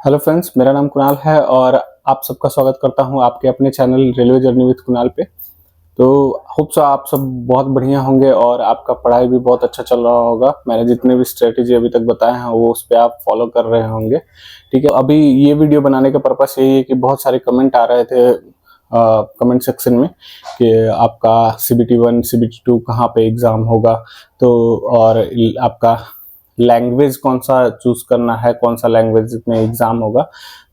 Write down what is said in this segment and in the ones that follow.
Hello friends, मेरा नाम कुणाल है और आप सबका स्वागत करता हूं आपके अपने channel railway journey with Kunal पे। तो होप सो आप सब बहुत बढ़िया होंगे और आपका पढ़ाई भी बहुत अच्छा चल रहा होगा। मैंने जितने भी स्ट्रेटेजी अभी तक बताए हैं वो उस पर आप फॉलो कर रहे होंगे। ठीक है, अभी ये वीडियो बनाने का पर्पस यही है कि बहुत सारे कमेंट आ रहे थे कमेंट सेक्शन में कि आपका CBT1 CBT2 कहाँ पे एग्ज़ाम होगा, तो और आपका लैंग्वेज कौन सा चूज करना है, कौन सा लैंग्वेज में एग्जाम होगा।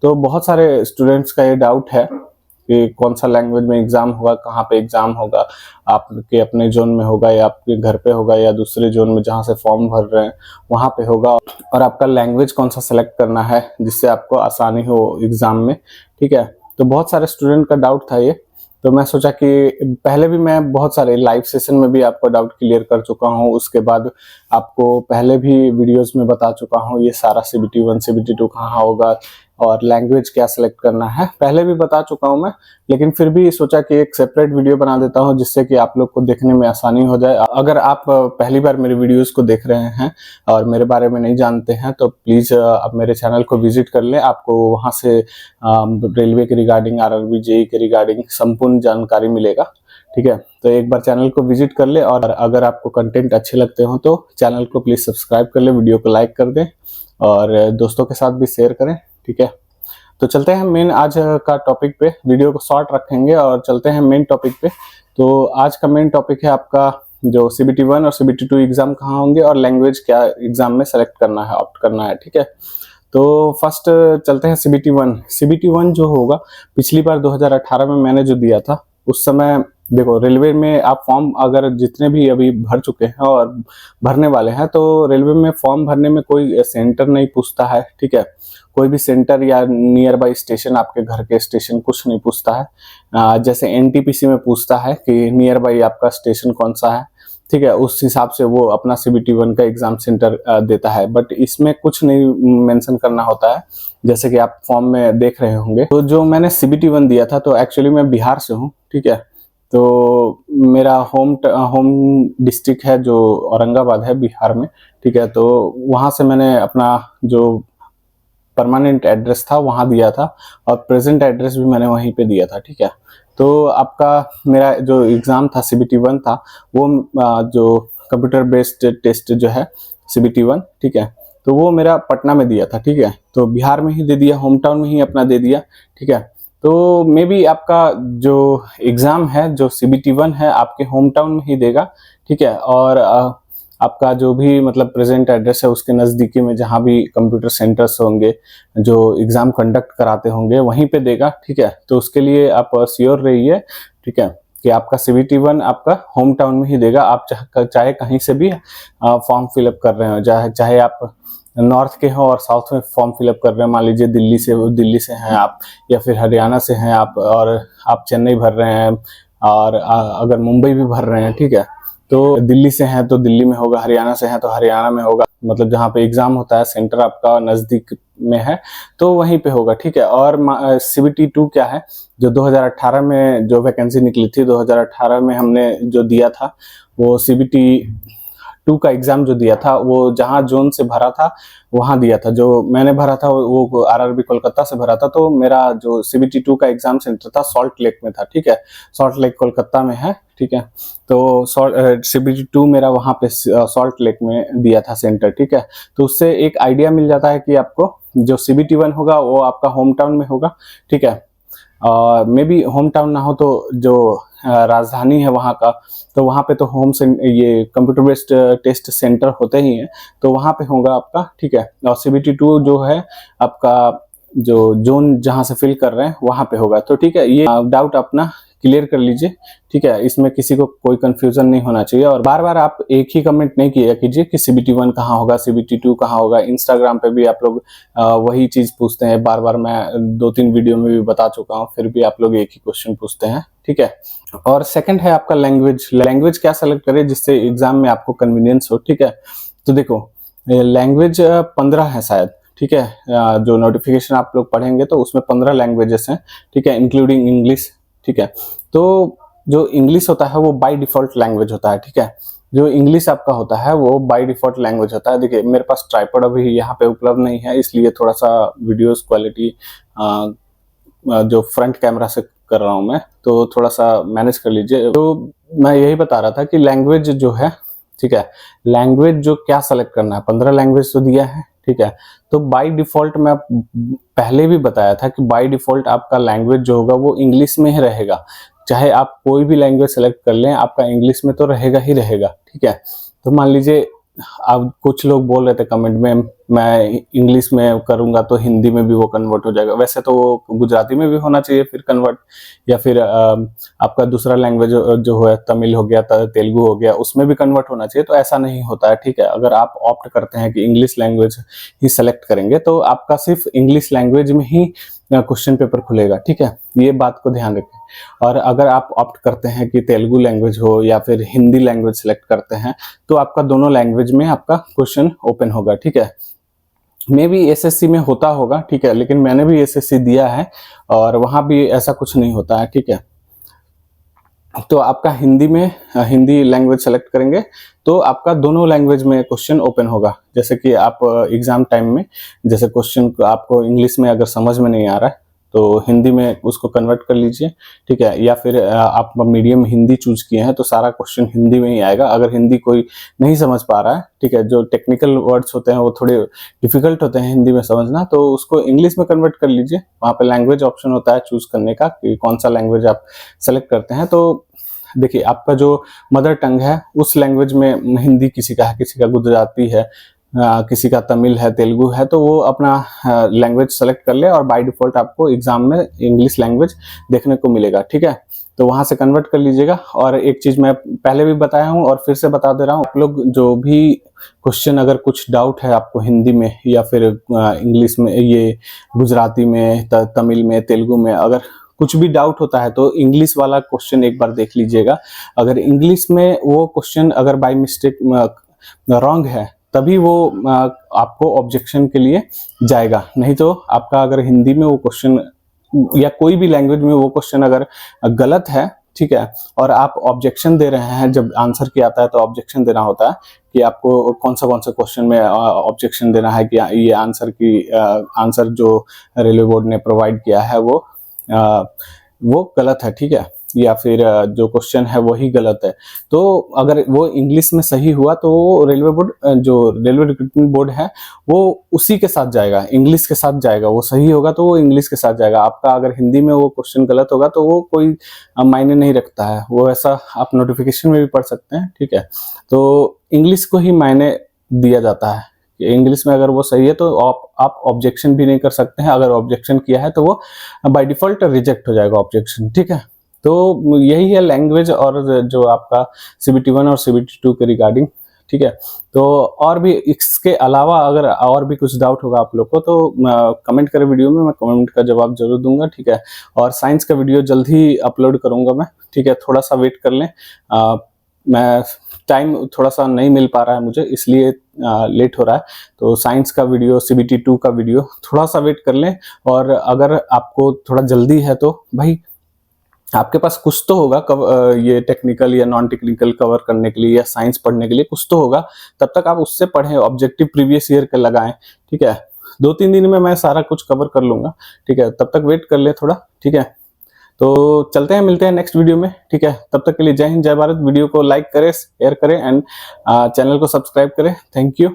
तो बहुत सारे स्टूडेंट्स का ये डाउट है कि कौन सा लैंग्वेज में एग्जाम होगा, कहाँ पे एग्जाम होगा, आपके अपने जोन में होगा या आपके घर पे होगा या दूसरे जोन में जहाँ से फॉर्म भर रहे हैं वहाँ पे होगा, और आपका लैंग्वेज कौन सा सेलेक्ट करना है जिससे आपको आसानी हो एग्जाम में। ठीक है, तो बहुत सारे स्टूडेंट का डाउट था ये। तो मैं सोचा कि पहले भी मैं बहुत सारे लाइव सेशन में भी आपको डाउट क्लियर कर चुका हूँ, उसके बाद आपको पहले भी वीडियोस में बता चुका हूँ ये सारा CBT1 CBT2 कहाँ होगा और लैंग्वेज क्या सिलेक्ट करना है, पहले भी बता चुका हूँ मैं। लेकिन फिर भी सोचा कि एक सेपरेट वीडियो बना देता हूँ जिससे कि आप लोग को देखने में आसानी हो जाए। अगर आप पहली बार मेरे वीडियोस को देख रहे हैं और मेरे बारे में नहीं जानते हैं तो प्लीज़ आप मेरे चैनल को विजिट कर लें। आपको वहाँ से रेलवे के रिगार्डिंग, RRB JEE के रिगार्डिंग संपूर्ण जानकारी मिलेगा। ठीक है, तो एक बार चैनल को विजिट कर ले और अगर आपको कंटेंट अच्छे लगते हो तो चैनल को प्लीज़ सब्सक्राइब कर ले, वीडियो को लाइक कर दें और दोस्तों के साथ भी शेयर करें। ठीक है, तो चलते हैं मेन आज का टॉपिक पे। वीडियो को शॉर्ट रखेंगे और चलते हैं मेन टॉपिक पे। तो आज का मेन टॉपिक है आपका जो CBT1 और CBT2 एग्जाम कहाँ होंगे और लैंग्वेज क्या एग्जाम में सेलेक्ट करना है, ऑप्ट करना है। ठीक है, तो फर्स्ट चलते हैं CBT1। CBT1 जो होगा, पिछली बार 2018 में मैंने जो दिया था उस समय देखो, रेलवे में आप फॉर्म अगर जितने भी अभी भर चुके हैं और भरने वाले हैं तो रेलवे में फॉर्म भरने में कोई सेंटर नहीं पूछता है। ठीक है, कोई भी सेंटर या नियर बाई स्टेशन, आपके घर के स्टेशन कुछ नहीं पूछता है। जैसे NTPC में पूछता है कि नियर बाई आपका स्टेशन कौन सा है। ठीक है, उस हिसाब से वो अपना CBT1 का एग्जाम सेंटर देता है, बट इसमें कुछ नहीं मेंशन करना होता है जैसे कि आप फॉर्म में देख रहे होंगे। तो जो मैंने CBT1 दिया था, तो एक्चुअली मैं बिहार से हूँ। ठीक है, तो मेरा होम डिस्ट्रिक्ट है जो औरंगाबाद है बिहार में। ठीक है, तो वहाँ से मैंने अपना जो परमानेंट एड्रेस था वहाँ दिया था और प्रेजेंट एड्रेस भी मैंने वहीं पे दिया था। ठीक है, तो आपका मेरा जो एग्ज़ाम था CBT1 था वो जो कंप्यूटर बेस्ड टेस्ट जो है CBT1, ठीक है, तो वो मेरा पटना में दिया था। ठीक है, तो बिहार में ही दे दिया, होम टाउन में ही अपना दे दिया। ठीक है, तो मे बी आपका जो एग्ज़ाम है जो CBT1 है आपके होम टाउन में ही देगा। ठीक है, और आपका जो भी मतलब प्रेजेंट एड्रेस है उसके नज़दीकी में जहाँ भी कंप्यूटर सेंटर्स होंगे जो एग्ज़ाम कंडक्ट कराते होंगे वहीं पे देगा। ठीक है, तो उसके लिए आप श्योर रहिए। ठीक है, कि आपका CBT1 आपका होम टाउन में ही देगा। आप चाहे कहीं से भी फॉर्म फिलअप कर रहे हो, चाहे आप नॉर्थ के हो और साउथ में फॉर्म फिलअप कर रहे हैं, मान लीजिए दिल्ली से हैं आप या फिर हरियाणा से हैं आप और आप चेन्नई भर रहे हैं और अगर मुंबई भी भर रहे हैं। ठीक है, तो दिल्ली से हैं तो दिल्ली में होगा, हरियाणा से हैं तो हरियाणा में होगा, मतलब जहाँ पे एग्जाम होता है सेंटर आपका नज़दीक में है तो वहीं पे होगा। ठीक है, और CBT2 क्या है, जो 2018 में जो वैकेंसी निकली थी, 2018 में हमने जो दिया था वो CBT2 का एग्जाम जो दिया था वो जहाँ जोन से भरा था वहाँ दिया था। जो मैंने भरा था वो RRB कोलकाता से भरा था, तो मेरा जो CBT2 का एग्जाम सेंटर था सॉल्ट लेक में था। ठीक है, सॉल्ट लेक कोलकाता में है। ठीक है, तो CBT2 मेरा वहाँ पे सॉल्ट लेक में दिया था सेंटर। ठीक है, तो उससे एक आइडिया मिल जाता है कि आपको जो CBT1 होगा वो आपका होम टाउन में होगा। ठीक है, मे बी होम टाउन ना हो तो जो राजधानी है वहाँ का, तो वहाँ पे तो ये कंप्यूटर बेस्ड टेस्ट सेंटर होते ही हैं, तो वहाँ पे होगा आपका। ठीक है, और CBT2 जो है आपका जो जोन जहाँ से फिल कर रहे हैं वहाँ पे होगा। तो ठीक है, ये डाउट अपना क्लियर कर लीजिए। ठीक है, इसमें किसी को कोई कंफ्यूजन नहीं होना चाहिए और बार बार आप एक ही कमेंट नहीं किया कीजिए कि CBT1 कहाँ होगा, CBT2 कहाँ होगा। इंस्टाग्राम पे भी आप लोग वही चीज पूछते हैं बार बार, मैं 2-3 वीडियो में भी बता चुका हूँ, फिर भी आप लोग एक ही क्वेश्चन पूछते हैं। ठीक है, और सेकंड है आपका लैंग्वेज क्या सेलेक्ट करें जिससे एग्जाम में आपको कन्वीनियंस हो। ठीक है, तो देखो लैंग्वेज 15 है शायद। ठीक है, जो नोटिफिकेशन आप लोग पढ़ेंगे तो उसमें 15 लैंग्वेजेस हैं। ठीक है, इंक्लूडिंग इंग्लिश। ठीक है, तो जो इंग्लिश होता है वो बाय डिफॉल्ट लैंग्वेज होता है। ठीक है, जो इंग्लिश आपका होता है वो बाय डिफॉल्ट लैंग्वेज होता है। देखिए मेरे पास ट्राइपॉड अभी यहाँ पे उपलब्ध नहीं है, इसलिए थोड़ा सा वीडियोस क्वालिटी जो फ्रंट कैमरा से कर रहा हूँ मैं, तो थोड़ा सा मैनेज कर लीजिए। तो मैं यही बता रहा था कि लैंग्वेज जो है, ठीक है, लैंग्वेज जो क्या सेलेक्ट करना है, 15 लैंग्वेज तो दिया है, ठीक है। तो बाय डिफॉल्ट मैं पहले भी बताया था कि बाय डिफॉल्ट आपका लैंग्वेज जो होगा वो इंग्लिश में ही रहेगा। चाहे आप कोई भी लैंग्वेज सेलेक्ट कर लें, आपका इंग्लिश में तो रहेगा ही रहेगा, ठीक है। तो मान लीजिए अब कुछ लोग बोल रहे थे कमेंट में, मैं इंग्लिश में करूंगा तो हिंदी में भी वो कन्वर्ट हो जाएगा। वैसे तो गुजराती में भी होना चाहिए फिर कन्वर्ट, या फिर आपका दूसरा लैंग्वेज जो है तमिल हो गया, तेलुगु हो गया, उसमें भी कन्वर्ट होना चाहिए। तो ऐसा नहीं होता है, ठीक है। अगर आप ऑप्ट करते हैं कि इंग्लिश लैंग्वेज ही सेलेक्ट करेंगे तो आपका सिर्फ इंग्लिश लैंग्वेज में ही क्वेश्चन पेपर खुलेगा, ठीक है। ये बात को ध्यान रखें। और अगर आप ऑप्ट करते हैं कि तेलुगु लैंग्वेज हो या फिर हिंदी लैंग्वेज सेलेक्ट करते हैं तो आपका दोनों लैंग्वेज में आपका क्वेश्चन ओपन होगा, ठीक है। मे भी एसएससी में होता होगा, ठीक है, लेकिन मैंने भी एसएससी दिया है और वहां भी ऐसा कुछ नहीं होता है, ठीक है। तो आपका हिंदी में हिंदी लैंग्वेज सेलेक्ट करेंगे तो आपका दोनों लैंग्वेज में क्वेश्चन ओपन होगा। जैसे कि आप एग्जाम टाइम में जैसे क्वेश्चन आपको इंग्लिश में अगर समझ में नहीं आ रहा है तो हिंदी में उसको कन्वर्ट कर लीजिए, ठीक है। या फिर आप मीडियम हिंदी चूज किए हैं तो सारा क्वेश्चन हिंदी में ही आएगा। अगर हिंदी कोई नहीं समझ पा रहा है, ठीक है, जो टेक्निकल वर्ड्स होते हैं वो थोड़े डिफिकल्ट होते हैं हिंदी में समझना, तो उसको इंग्लिश में कन्वर्ट कर लीजिए। वहाँ पे लैंग्वेज ऑप्शन होता है चूज करने का कि कौन सा लैंग्वेज आप सेलेक्ट करते हैं। तो देखिए आपका जो मदर टंग है उस लैंग्वेज में हिंदी किसी का है, किसी का गुजराती है, किसी का तमिल है, तेलुगु है, तो वो अपना लैंग्वेज सेलेक्ट कर ले और बाय डिफॉल्ट आपको एग्जाम में इंग्लिश लैंग्वेज देखने को मिलेगा, ठीक है। तो वहां से कन्वर्ट कर लीजिएगा। और एक चीज मैं पहले भी बताया हूँ और फिर से बता दे रहा हूँ, आप लोग जो भी क्वेश्चन अगर कुछ डाउट है आपको हिंदी में या फिर इंग्लिश में, ये गुजराती में, तमिल में, तेलुगु में, अगर कुछ भी डाउट होता है तो इंग्लिश वाला क्वेश्चन एक बार देख लीजिएगा। अगर इंग्लिश में वो क्वेश्चन अगर बाय मिस्टेक रॉन्ग है तभी वो आपको ऑब्जेक्शन के लिए जाएगा। नहीं तो आपका अगर हिंदी में वो क्वेश्चन या कोई भी लैंग्वेज में वो क्वेश्चन अगर गलत है, ठीक है, और आप ऑब्जेक्शन दे रहे हैं, जब आंसर किया आता है तो ऑब्जेक्शन देना होता है कि आपको कौन सा क्वेश्चन में ऑब्जेक्शन देना है कि ये आंसर जो रेलवे बोर्ड ने प्रोवाइड किया है वो गलत है, ठीक है, या फिर जो क्वेश्चन है वही गलत है। तो अगर वो इंग्लिश में सही हुआ तो वो रेलवे बोर्ड, जो रेलवे रिक्रूटमेंट बोर्ड है, वो उसी के साथ जाएगा, इंग्लिश के साथ जाएगा। वो सही होगा तो वो इंग्लिश के साथ जाएगा। आपका अगर हिंदी में वो क्वेश्चन गलत होगा तो वो कोई मायने नहीं रखता है। वो ऐसा आप नोटिफिकेशन में भी पढ़ सकते हैं, ठीक है। तो इंग्लिश को ही मायने दिया जाता है। इंग्लिश में अगर वो सही है तो आप ऑब्जेक्शन भी नहीं कर सकते हैं। अगर ऑब्जेक्शन किया है तो वो बाय डिफॉल्ट रिजेक्ट हो जाएगा ऑब्जेक्शन, ठीक है। तो यही है लैंग्वेज और जो आपका CBT 1 और CBT 2 के रिगार्डिंग, ठीक है। तो और भी इसके अलावा अगर और भी कुछ डाउट होगा आप लोग को तो कमेंट करें वीडियो में, मैं कमेंट का जवाब जरूर दूंगा, ठीक है। और साइंस का वीडियो जल्द ही अपलोड करूंगा मैं, ठीक है। थोड़ा सा वेट कर लें, मैं टाइम थोड़ा सा नहीं मिल पा रहा है मुझे, इसलिए लेट हो रहा है। तो साइंस का वीडियो, CBT 2 का वीडियो थोड़ा सा वेट कर लें। और अगर आपको थोड़ा जल्दी है तो भाई आपके पास कुछ तो होगा ये टेक्निकल या नॉन टेक्निकल कवर करने के लिए या साइंस पढ़ने के लिए कुछ तो होगा। तब तक आप उससे पढ़ें, ऑब्जेक्टिव प्रीवियस ईयर के लगाएं, ठीक है। 2-3 दिन में मैं सारा कुछ कवर कर लूंगा, ठीक है। तब तक वेट कर ले थोड़ा, ठीक है। तो चलते हैं, मिलते हैं नेक्स्ट वीडियो में, ठीक है। तब तक के लिए जय हिंद, जय भारत। वीडियो को लाइक करें, शेयर करें एंड चैनल को सब्सक्राइब करें। Thank you.